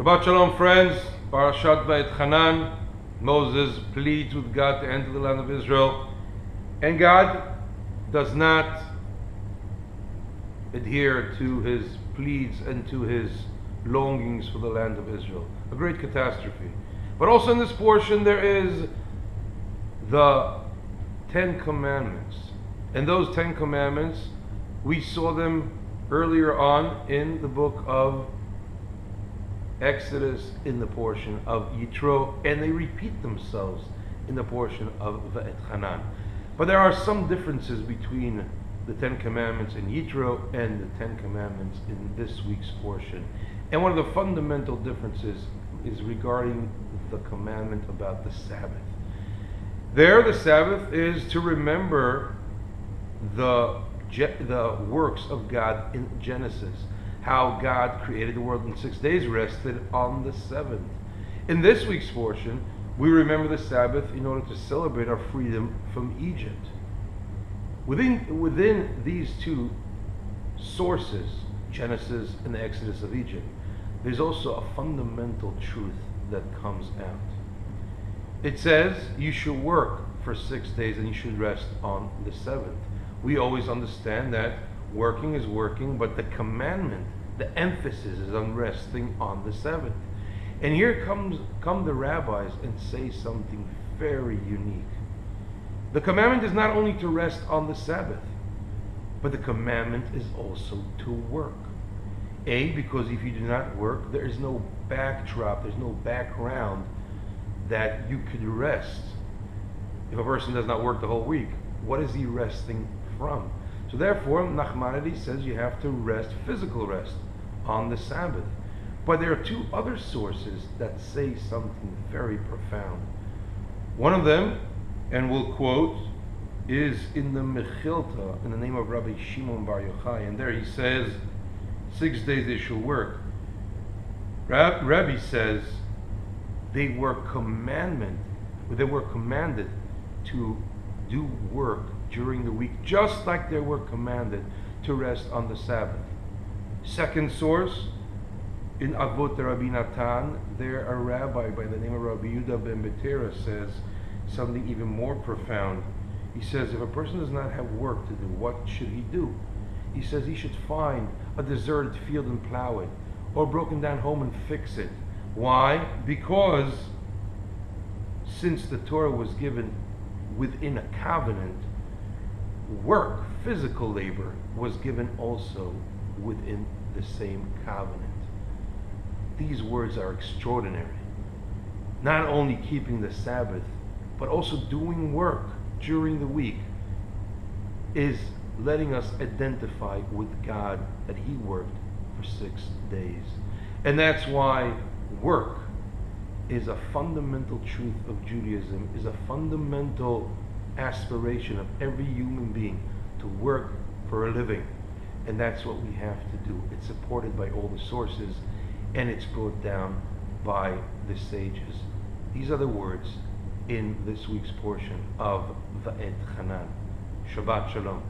Shabbat Shalom, friends. Parashat Vaetchanan. Moses pleads with God to enter the land of Israel, and God does not adhere to his pleads and to his longings for the land of Israel. A great catastrophe. But also in this portion there is the 10 Commandments. And those 10 Commandments, we saw them earlier on in the book of Exodus, in the portion of Yitro, and they repeat themselves in the portion of Vaetchanan. But there are some differences between the 10 Commandments in Yitro and the 10 Commandments in this week's portion. And one of the fundamental differences is regarding the commandment about the Sabbath. There, the Sabbath is to remember the works of God in Genesis, how God created the world in 6 days, rested on the seventh. In this week's portion, we remember the Sabbath in order to celebrate our freedom from Egypt. Within these two sources, Genesis and the Exodus of Egypt, there's also a fundamental truth that comes out. It says you should work for 6 days and you should rest on the seventh. We always understand that working is working, but the commandment, the emphasis is on resting on the seventh. And here come the rabbis and say something very unique. The commandment is not only to rest on the Sabbath, but the commandment is also to work. Because if you do not work, there is no backdrop, there's no background that you could rest. If a person does not work the whole week, what is he resting from? So therefore, Nachmanides says you have to rest, physical rest, on the Sabbath. But there are two other sources that say something very profound. One of them, and we'll quote, is in the Mechilta, in the name of Rabbi Shimon Bar Yochai, and there he says, 6 days they shall work. Rabbi says they were commanded to do work during the week, just like they were commanded to rest on the Sabbath. Second source, in Avot Rabbi Natan, there a rabbi by the name of Rabbi Yehuda ben Betera says something even more profound. He says if a person does not have work to do, what should he do? He says he should find a deserted field and plow it, or a broken down home and fix it. Why? Because since the Torah was given within a covenant, work, physical labor, was given also within the same covenant. These words are extraordinary. Not only keeping the Sabbath, but also doing work during the week is letting us identify with God that He worked for 6 days. And that's why work is a fundamental truth of Judaism, is a fundamental aspiration of every human being to work for a living. And that's what we have to do. It's supported by all the sources, and it's brought down by the sages. These are the words in this week's portion of Vaetchanan. Shabbat Shalom.